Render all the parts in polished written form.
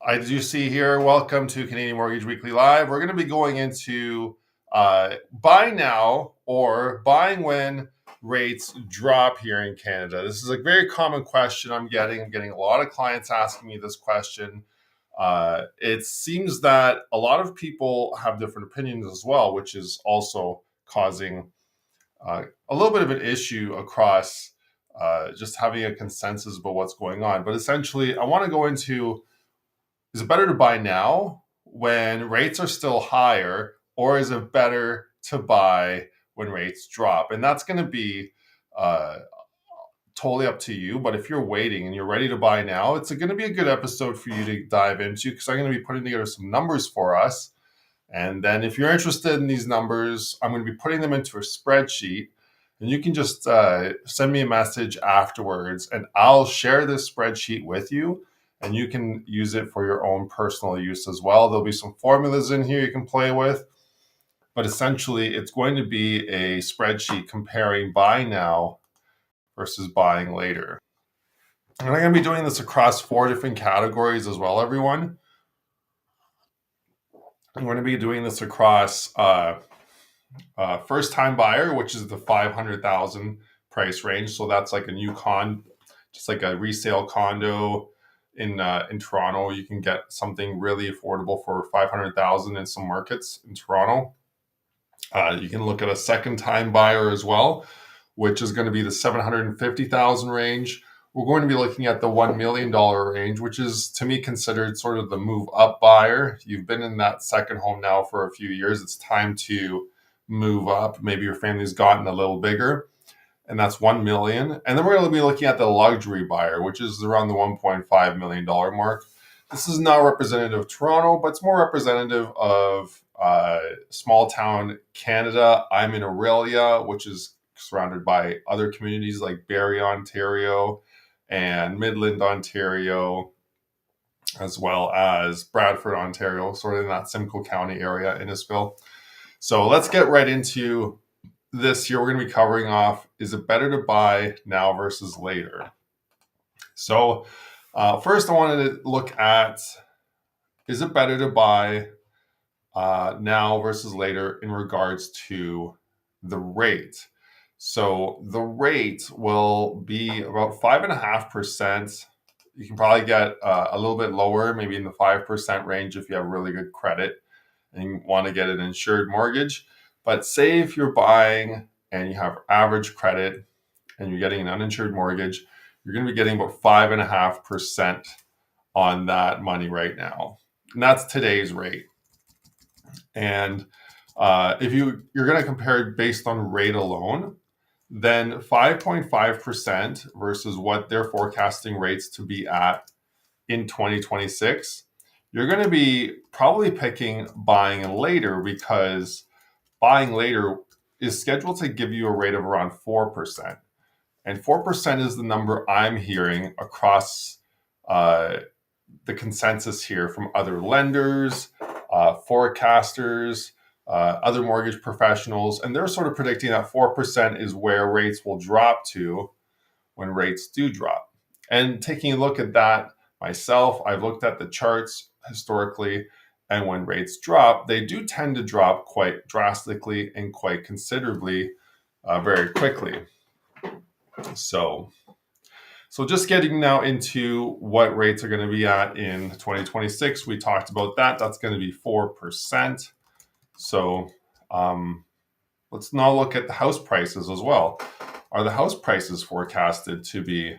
I do see here, welcome to Canadian Mortgage Weekly Live. We're going to be going into buy now or buying when rates drop here in Canada. This is a very common question I'm getting. I'm getting a lot of clients asking me this question. It seems that a lot of people have different opinions as well, which is also causing a little bit of an issue across just having a consensus about what's going on. But essentially, I want to go into, is it better to buy now when rates are still higher, or is it better to buy when rates drop? And that's going to be uh, totally up to you. But if you're waiting and you're ready to buy now, it's going to be a good episode for you to dive into, because I'm going to be putting together some numbers for us. And then if you're interested in these numbers, I'm going to be putting them into a spreadsheet. And you can just send me a message afterwards, and I'll share this spreadsheet with you, and you can use it for your own personal use as well. There'll be some formulas in here you can play with, but essentially it's going to be a spreadsheet comparing buy now versus buying later. And I'm going to be doing this across 4 different categories as well, everyone. I'm going to be doing this across first-time buyer, which is the 500,000 price range. So that's like a new just like a resale condo in Toronto. You can get something really affordable for 500,000 in some markets in Toronto. You can look at a second-time buyer as well, which is going to be the 750,000 range. We're going to be looking at the $1 million range, which is, to me, considered sort of the move up buyer. You've been in that second home now for a few years. It's time to move up. Maybe your family's gotten a little bigger, and that's 1 million. And then we're going to be looking at the luxury buyer, which is around the $1.5 million mark. This is not representative of Toronto, but it's more representative of small town Canada. I'm in Aurelia, which is surrounded by other communities like Barrie, Ontario, and Midland, Ontario, as well as Bradford, Ontario, sort of in that Simcoe County area, Innisfil. So let's get right into this here. We're going to be covering off, is it better to buy now versus later? So first I wanted to look at, is it better to buy now versus later in regards to the rate? So the rate will be about 5.5%. You can probably get a little bit lower, maybe in the 5% range if you have really good credit and you want to get an insured mortgage. But say if you're buying and you have average credit and you're getting an uninsured mortgage, you're going to be getting about 5.5% on that money right now. And that's today's rate. And if you're going to compare it based on rate alone, then 5.5% versus what they're forecasting rates to be at in 2026, you're going to be probably picking buying later, because buying later is scheduled to give you a rate of around 4%. And 4% is the number I'm hearing across the consensus here from other lenders, forecasters, other mortgage professionals, and they're sort of predicting that 4% is where rates will drop to when rates do drop. And taking a look at that myself, I've looked at the charts historically, and when rates drop, they do tend to drop quite drastically and quite considerably very quickly. So just getting now into what rates are going to be at in 2026. We talked about that. That's going to be 4%. So let's now look at the house prices as well. Are the house prices forecasted to be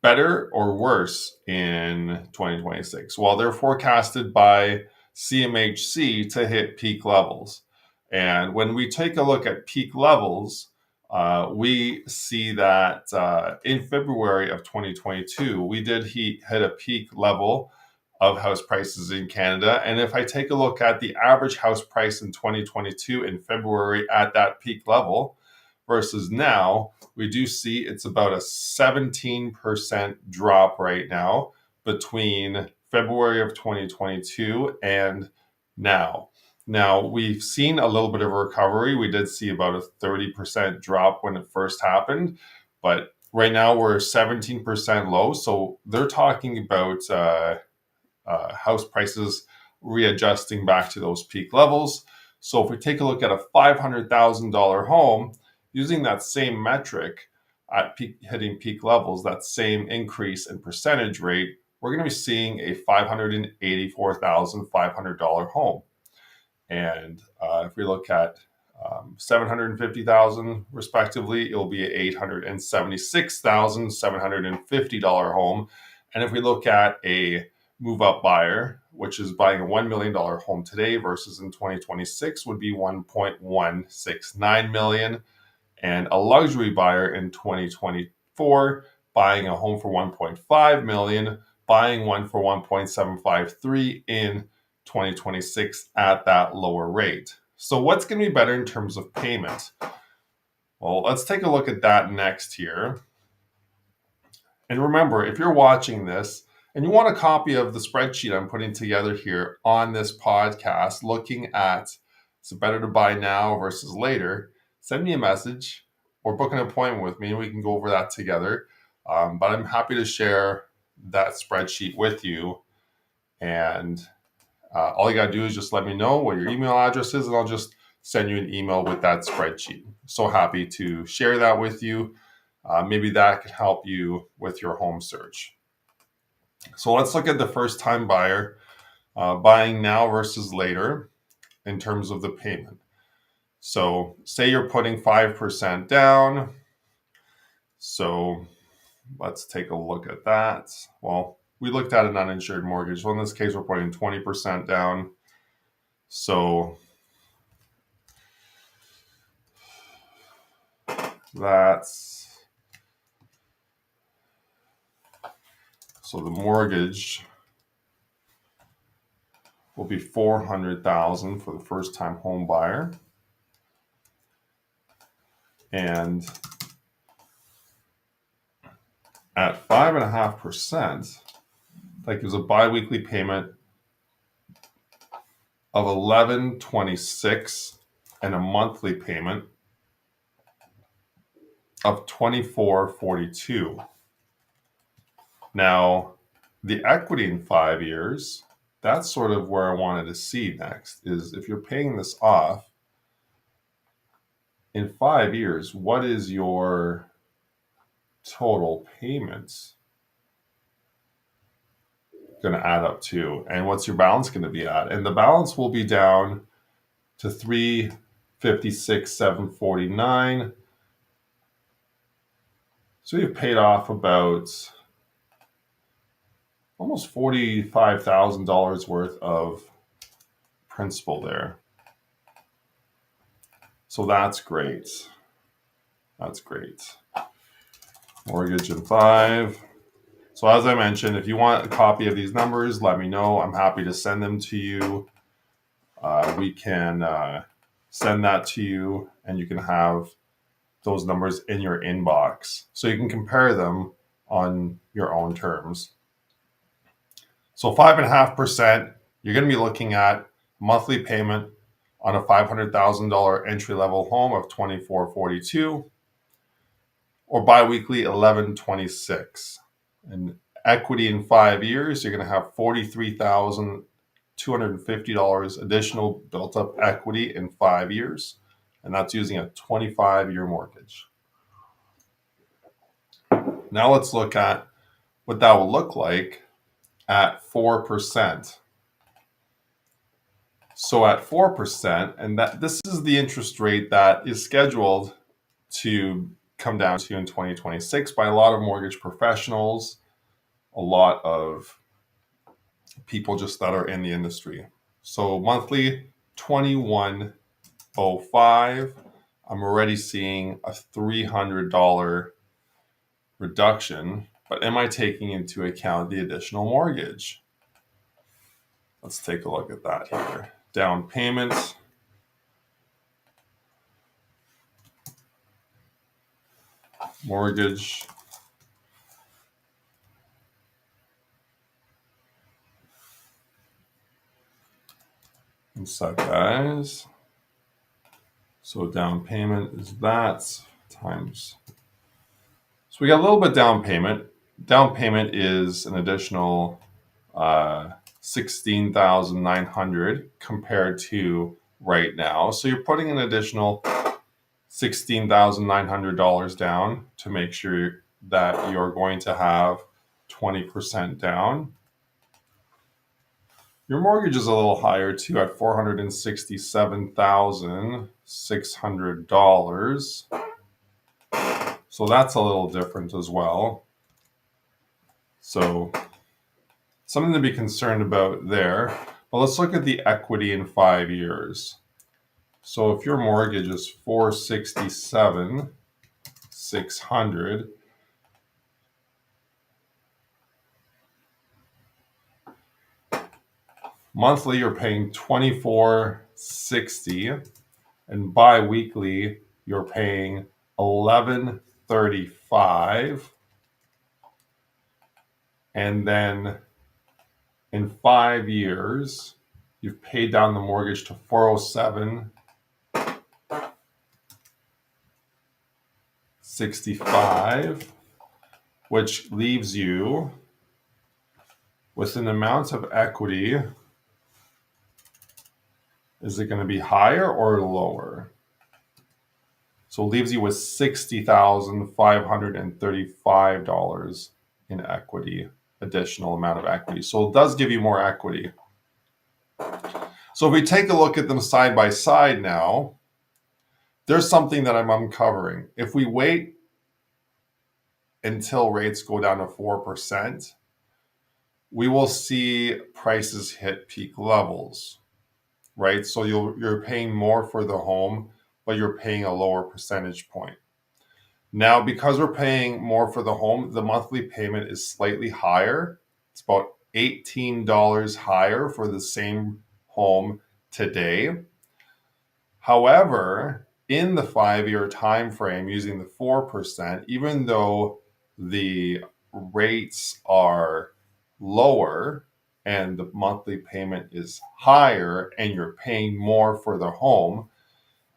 better or worse in 2026? Well, they're forecasted by CMHC to hit peak levels. And when we take a look at peak levels, we see that in February of 2022, we did hit a peak level of house prices in Canada. And if I take a look at the average house price in 2022 in February at that peak level versus now, we do see it's about a 17% drop right now between February of 2022 and now. Now, we've seen a little bit of a recovery. We did see about a 30% drop when it first happened, but right now we're 17% low. So they're talking about house prices readjusting back to those peak levels. So if we take a look at a $500,000 home, using that same metric at hitting peak levels, that same increase in percentage rate, we're going to be seeing a $584,500 home. And if we look at 750,000 respectively, it'll be an $876,750 home. And if we look at a move up buyer, which is buying a $1 million home today versus in 2026 would be 1.169 million. And a luxury buyer in 2024 buying a home for 1.5 million, buying one for 1.753 in 2026 at that lower rate. So what's going to be better in terms of payment? Well, let's take a look at that next here. And remember, if you're watching this and you want a copy of the spreadsheet I'm putting together here on this podcast, looking at is it better to buy now versus later, send me a message or book an appointment with me and we can go over that together. But I'm happy to share that spreadsheet with you. And all you got to do is just let me know what your email address is and I'll just send you an email with that spreadsheet. So happy to share that with you. Maybe that could help you with your home search. So let's look at the first time buyer buying now versus later in terms of the payment. So say you're putting 5% down. So let's take a look at that. Well, we looked at an uninsured mortgage. So in this case, we're putting 20% down. So so the mortgage will be $400,000 for the first time home buyer. And at 5.5%, that gives a biweekly payment of $1,126 and a monthly payment of $2,442. Now, the equity in 5 years, that's sort of where I wanted to see next, is if you're paying this off in 5 years, what is your total payments going to add up to? And what's your balance going to be at? And the balance will be down to $356,749. So you've paid off about almost $45,000 worth of principal there. So that's great. That's great. Mortgage in 5. So as I mentioned, if you want a copy of these numbers, let me know. I'm happy to send them to you. We can send that to you and you can have those numbers in your inbox so you can compare them on your own terms. So 5.5%, you're going to be looking at monthly payment on a $500,000 entry-level home of $2,442 or biweekly $1,126. And equity in 5 years, you're going to have $43,250 additional built-up equity in 5 years, and that's using a 25-year mortgage. Now let's look at what that will look like at 4%. So at 4%, and that this is the interest rate that is scheduled to come down to in 2026 by a lot of mortgage professionals, a lot of people just that are in the industry. So monthly 2105, I'm already seeing a $300 reduction, but am I taking into account the additional mortgage? Let's take a look at that here. Down payment. Mortgage. One sec, guys. So down payment is that times So we got a little bit down payment. Down payment is an additional 16,900 compared to right now. So you're putting an additional $16,900 down to make sure that you're going to have 20% down. Your mortgage is a little higher too at $467,600. So that's a little different as well. So something to be concerned about there. But let's look at the equity in 5 years. So if your mortgage is $467,600, monthly you're paying $24.60, and bi-weekly you're paying $11.35. And then in 5 years, you've paid down the mortgage to $407.65, which leaves you with an amount of equity. Is it going to be higher or lower? So it leaves you with $60,535 in equity, additional amount of equity. So it does give you more equity. So if we take a look at them side by side now, there's something that I'm uncovering. If we wait until rates go down to 4%, we will see prices hit peak levels, right? So you're paying more for the home, but you're paying a lower percentage point. Now, because we're paying more for the home, the monthly payment is slightly higher. It's about $18 higher for the same home today. However, in the 5-year time frame using the 4%, even though the rates are lower and the monthly payment is higher and you're paying more for the home,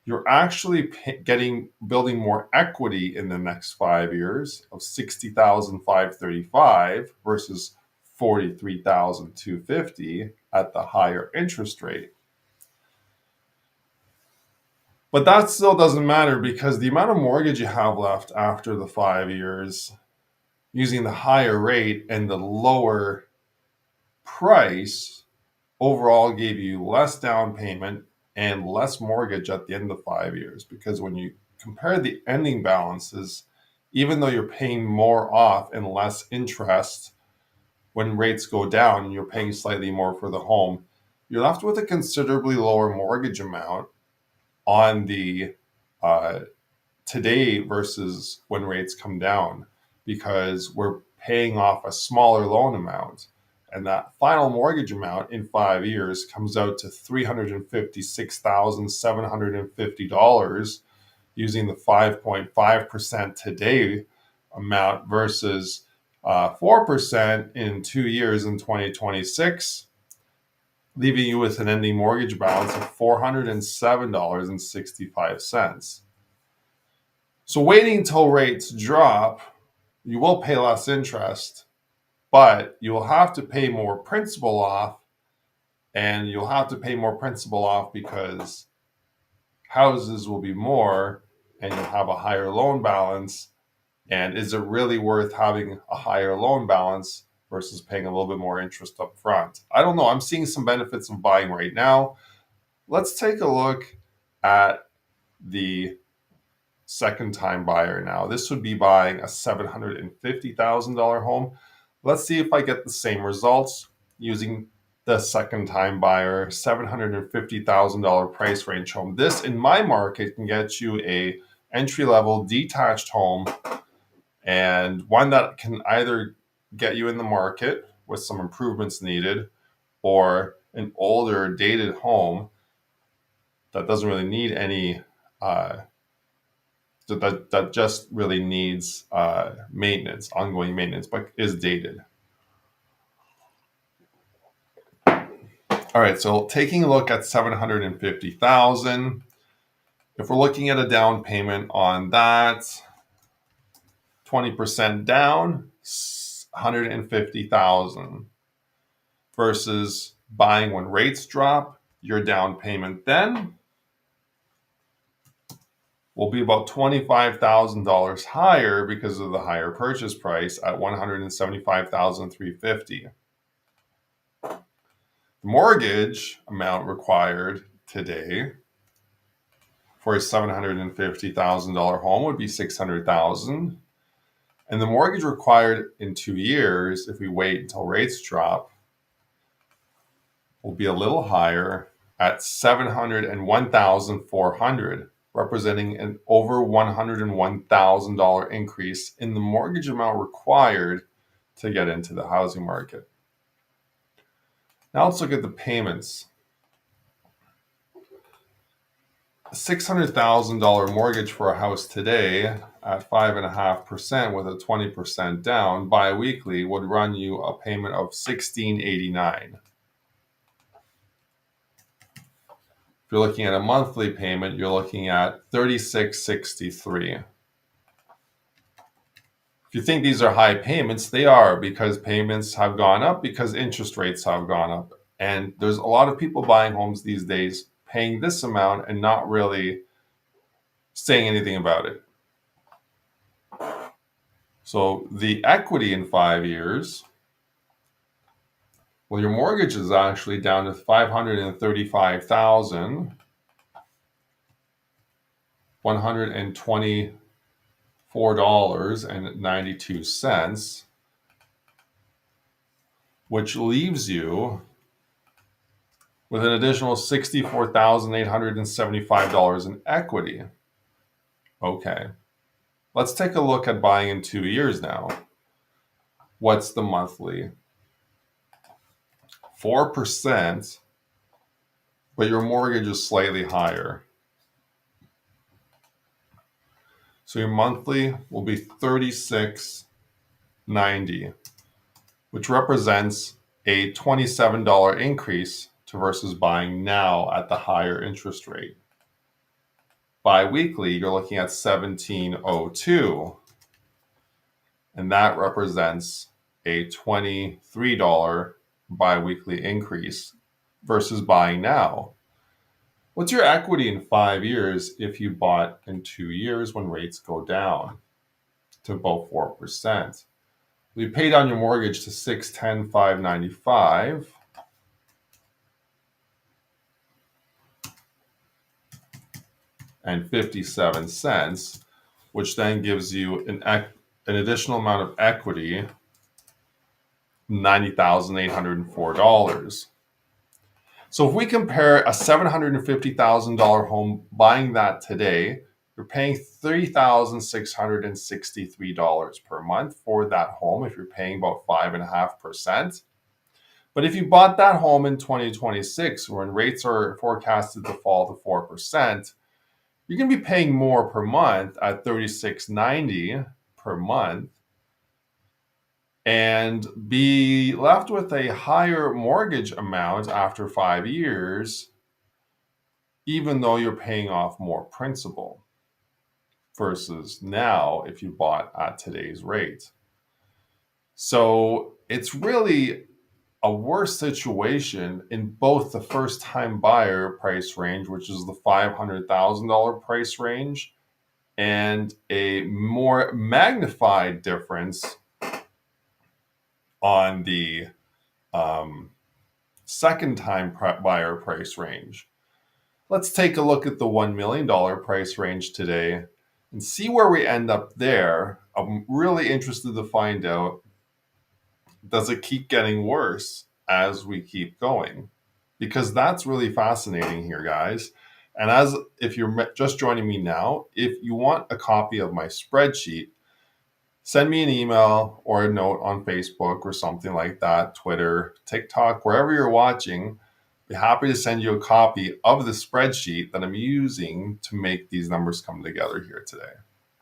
you're actually building more equity in the next 5 years of $60,535 versus $43,250 at the higher interest rate. But that still doesn't matter because the amount of mortgage you have left after the 5 years using the higher rate and the lower price overall gave you less down payment and less mortgage at the end of 5 years, because when you compare the ending balances, even though you're paying more off and less interest when rates go down and you're paying slightly more for the home, you're left with a considerably lower mortgage amount on the today versus when rates come down, because we're paying off a smaller loan amount. And that final mortgage amount in 5 years comes out to $356,750 using the 5.5% today amount versus 4% in 2 years in 2026, leaving you with an ending mortgage balance of $407.65. So waiting until rates drop, you will pay less interest, but you will have to pay more principal off, and you'll have to pay more principal off because houses will be more and you'll have a higher loan balance. And is it really worth having a higher loan balance versus paying a little bit more interest up front? I don't know. I'm seeing some benefits of buying right now. Let's take a look at the second time buyer now. This would be buying a $750,000 home. Let's see if I get the same results using the second time buyer $750,000 price range home. This in my market can get you a entry level detached home, and one that can either get you in the market with some improvements needed, or an older dated home that doesn't really need any that just really needs maintenance, ongoing maintenance, but is dated. All right, so taking a look at $750,000, if we're looking at a down payment on that, 20% down, 150,000 versus buying when rates drop, your down payment then will be about $25,000 higher because of the higher purchase price at $175,350. The mortgage amount required today for a $750,000 home would be $600,000. And the mortgage required in 2 years, if we wait until rates drop, will be a little higher at $701,400, representing an over $101,000 increase in the mortgage amount required to get into the housing market. Now let's look at the payments. A $600,000 mortgage for a house today at 5.5% with a 20% down bi-weekly would run you a payment of $1,689. If you're looking at a monthly payment, you're looking at $36.63. If you think these are high payments, they are, because payments have gone up because interest rates have gone up. And there's a lot of people buying homes these days paying this amount and not really saying anything about it. So the equity in 5 years, well, your mortgage is actually down to $535,124.92, which leaves you with an additional $64,875 in equity. Okay, let's take a look at buying in 2 years now. What's the monthly? 4%, but your mortgage is slightly higher. So your monthly will be $36.90, which represents a $27 increase to versus buying now at the higher interest rate. Bi-weekly, you're looking at $17.02, and that represents a $23 bi-weekly increase versus buying now. What's your equity in 5 years if you bought in 2 years when rates go down to about 4%? You pay down your mortgage to $610,595. And 57 cents, which then gives you an additional amount of equity, $90,804. So if we compare a $750,000 home, buying that today, you're paying $3,663 per month for that home if you're paying about 5.5%. But if you bought that home in 2026, when rates are forecasted to fall to 4%, you're going to be paying more per month at $36.90 per month and be left with a higher mortgage amount after 5 years, even though you're paying off more principal versus now if you bought at today's rate. So it's really a worse situation in both the first-time buyer price range, which is the $500,000 price range, and a more magnified difference on the second-time buyer price range. Let's take a look at the $1 million price range today and see where we end up there. I'm really interested to find out, does it keep getting worse as we keep going? Because that's really fascinating here, guys. And if you're just joining me now, if you want a copy of my spreadsheet, send me an email or a note on Facebook or something like that, Twitter, TikTok, wherever you're watching. I'd be happy to send you a copy of the spreadsheet that I'm using to make these numbers come together here today.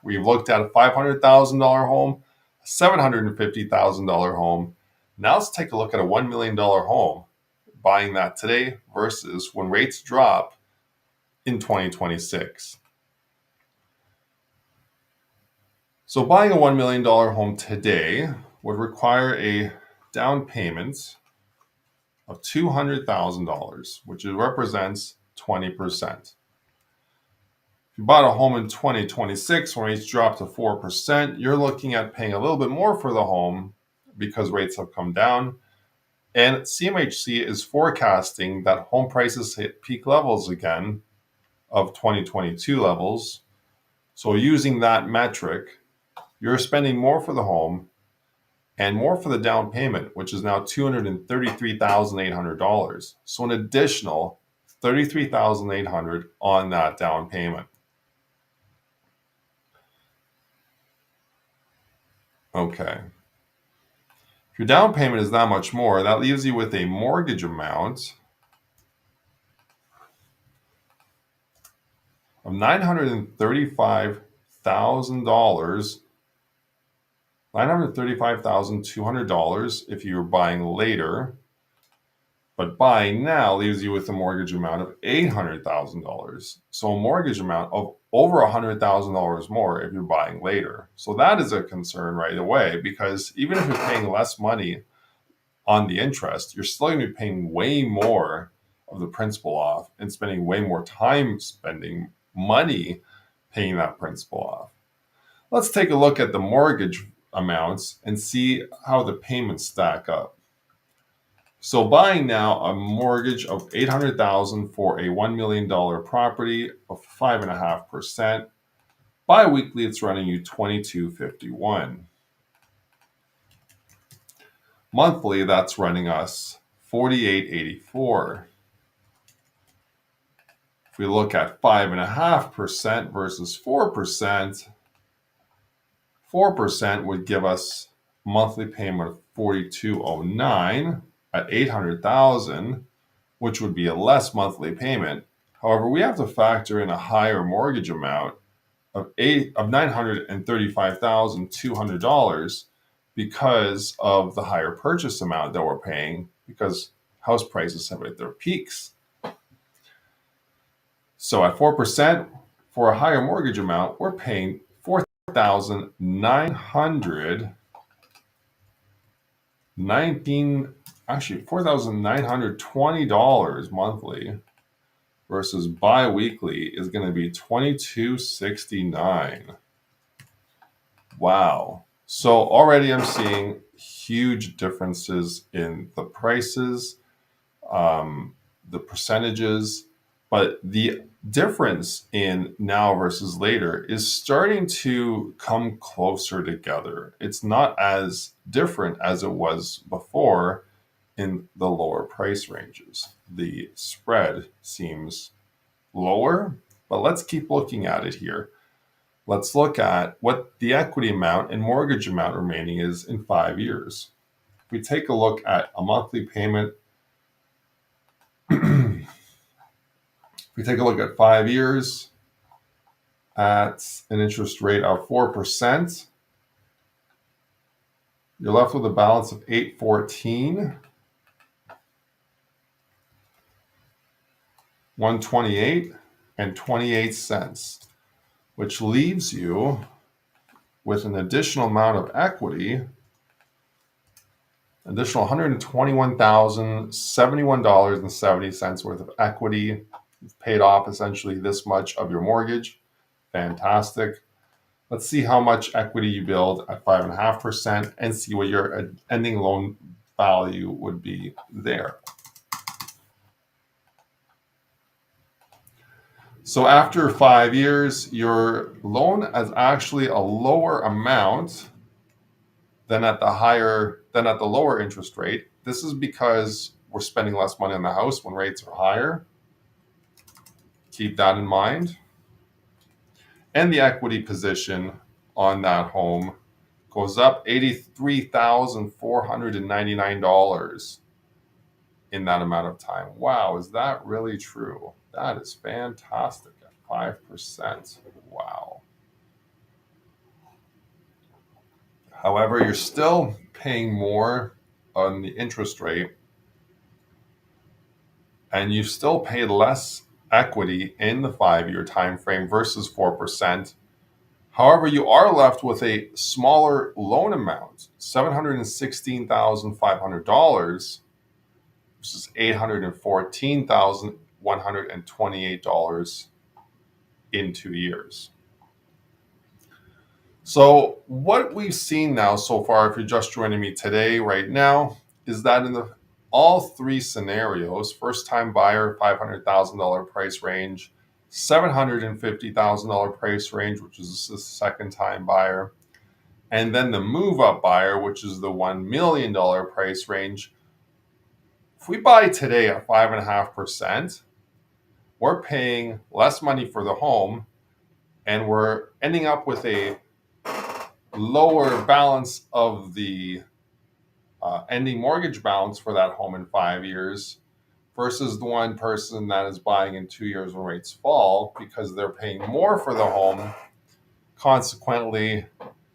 We've looked at a $500,000 home, a $750,000 home. Now let's take a look at a $1 million home, buying that today versus when rates drop in 2026. So buying a $1 million home today would require a down payment of $200,000, which represents 20%. If you bought a home in 2026 when rates dropped to 4%, you're looking at paying a little bit more for the home because rates have come down. And CMHC is forecasting that home prices hit peak levels again of 2022 levels. So using that metric, you're spending more for the home and more for the down payment, which is now $233,800. So an additional $33,800 on that down payment. Okay. If your down payment is that much more, that leaves you with a mortgage amount of $935,000, $935,200 if you're buying later. But buying now leaves you with a mortgage amount of $800,000. So a mortgage amount of over $100,000 more if you're buying later. So that is a concern right away, because even if you're paying less money on the interest, you're still going to be paying way more of the principal off and spending way more time spending money paying that principal off. Let's take a look at the mortgage amounts and see how the payments stack up. So buying now a mortgage of $800,000 for a $1 million property of 5.5%. Bi-weekly, it's running you $22.51. Monthly, that's running us $48.84. If we look at 5.5% versus 4%, 4% would give us a monthly payment of $42.09 at $800,000, which would be a less monthly payment. However, we have to factor in a higher mortgage amount of $935,200 because of the higher purchase amount that we're paying, because house prices have hit their peaks. So at 4% for a higher mortgage amount, we're paying $4,920 monthly, versus bi-weekly is going to be $22.69. Wow. So already I'm seeing huge differences in the prices, the percentages, but the difference in now versus later is starting to come closer together. It's not as different as it was before in the lower price ranges. The spread seems lower, but let's keep looking at it here. Let's look at what the equity amount and mortgage amount remaining is in 5 years. If we take a look at a monthly payment, if we take a look at 5 years at an interest rate of 4%, you're left with a balance of $814, $128.28, which leaves you with an additional amount of equity, additional $121,071.70 worth of equity. You've paid off essentially this much of your mortgage. Fantastic. Let's see how much equity you build at 5.5% and see what your ending loan value would be there. So after 5 years, your loan is actually a lower amount than at the lower interest rate. This is because we're spending less money on the house when rates are higher. Keep that in mind. And the equity position on that home goes up $83,499 in that amount of time. Wow, is that really true? That is fantastic at 5%. Wow. However, you're still paying more on the interest rate, and you've still paid less equity in the 5-year time frame versus 4%. However, you are left with a smaller loan amount, $716,500 versus $814,128 in 2 years. So what we've seen now so far, if you're just joining me today, right now, is that in all three scenarios, first-time buyer, $500,000 price range, $750,000 price range, which is the second-time buyer, and then the move-up buyer, which is the $1 million price range. If we buy today at 5.5%, we're paying less money for the home, and we're ending up with a lower balance of the ending mortgage balance for that home in 5 years versus the one person that is buying in 2 years when rates fall because they're paying more for the home, consequently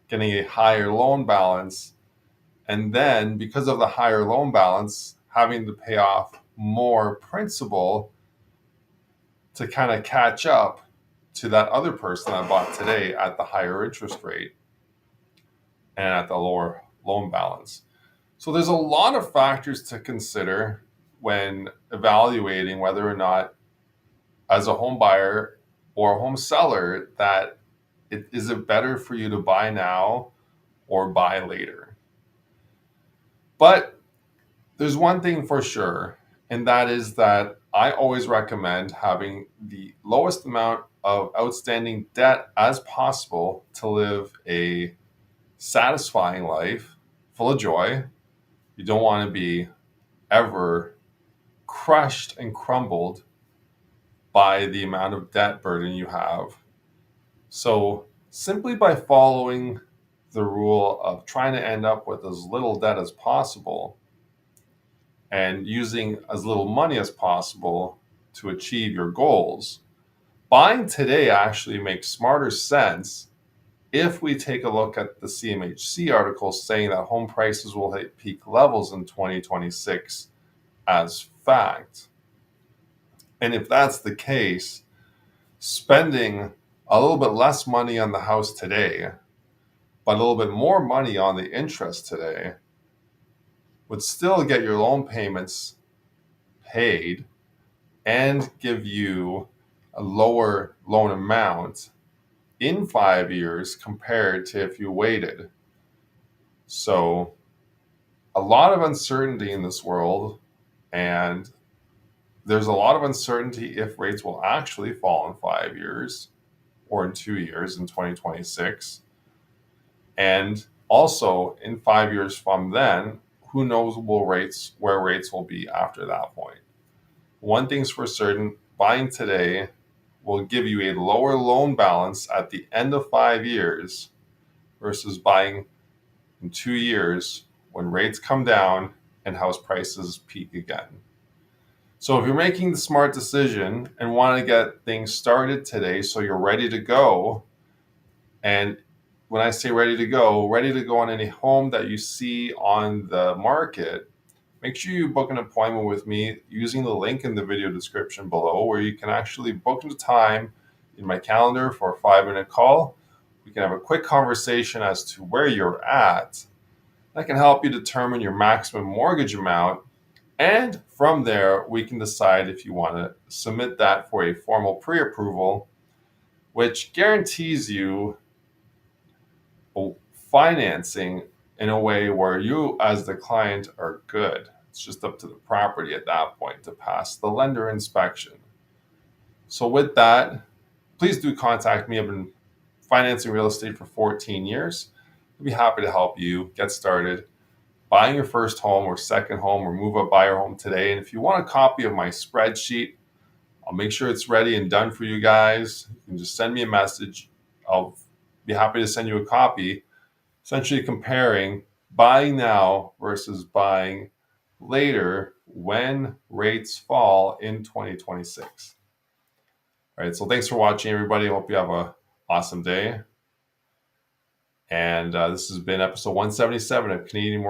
getting a higher loan balance. And then because of the higher loan balance, having to pay off more principal to kind of catch up to that other person that bought today at the higher interest rate and at the lower loan balance. So there's a lot of factors to consider when evaluating whether or not, as a home buyer or a home seller, that is it better for you to buy now or buy later. But there's one thing for sure, and that is that I always recommend having the lowest amount of outstanding debt as possible to live a satisfying life full of joy. You don't want to be ever crushed and crumbled by the amount of debt burden you have. So simply by following the rule of trying to end up with as little debt as possible and using as little money as possible to achieve your goals, buying today actually makes smarter sense if we take a look at the CMHC article saying that home prices will hit peak levels in 2026 as fact. And if that's the case, spending a little bit less money on the house today, but a little bit more money on the interest today, would still get your loan payments paid and give you a lower loan amount in 5 years compared to if you waited. So a lot of uncertainty in this world, and there's a lot of uncertainty if rates will actually fall in 5 years or in 2 years in 2026. And also in 5 years from then, who knows where rates will be after that point. One thing's for certain, buying today will give you a lower loan balance at the end of 5 years versus buying in 2 years when rates come down and house prices peak again. So if you're making the smart decision and want to get things started today so you're ready to go, and when I say ready to go on any home that you see on the market, make sure you book an appointment with me using the link in the video description below, where you can actually book the time in my calendar for a 5-minute call. We can have a quick conversation as to where you're at. That can help you determine your maximum mortgage amount. And from there, we can decide if you want to submit that for a formal pre-approval, which guarantees you financing in a way where you as the client are good. It's just up to the property at that point to pass the lender inspection. So with that, please do contact me. I've been financing real estate for 14 years. I'd be happy to help you get started buying your first home or second home or move up buyer home today. And if you want a copy of my spreadsheet, I'll make sure it's ready and done for you guys. You can just send me a message. I'll be happy to send you a copy, essentially comparing buying now versus buying later when rates fall in 2026. All right, so thanks for watching, everybody. Hope you have an awesome day. And this has been episode 177 of Canadian Mortgage.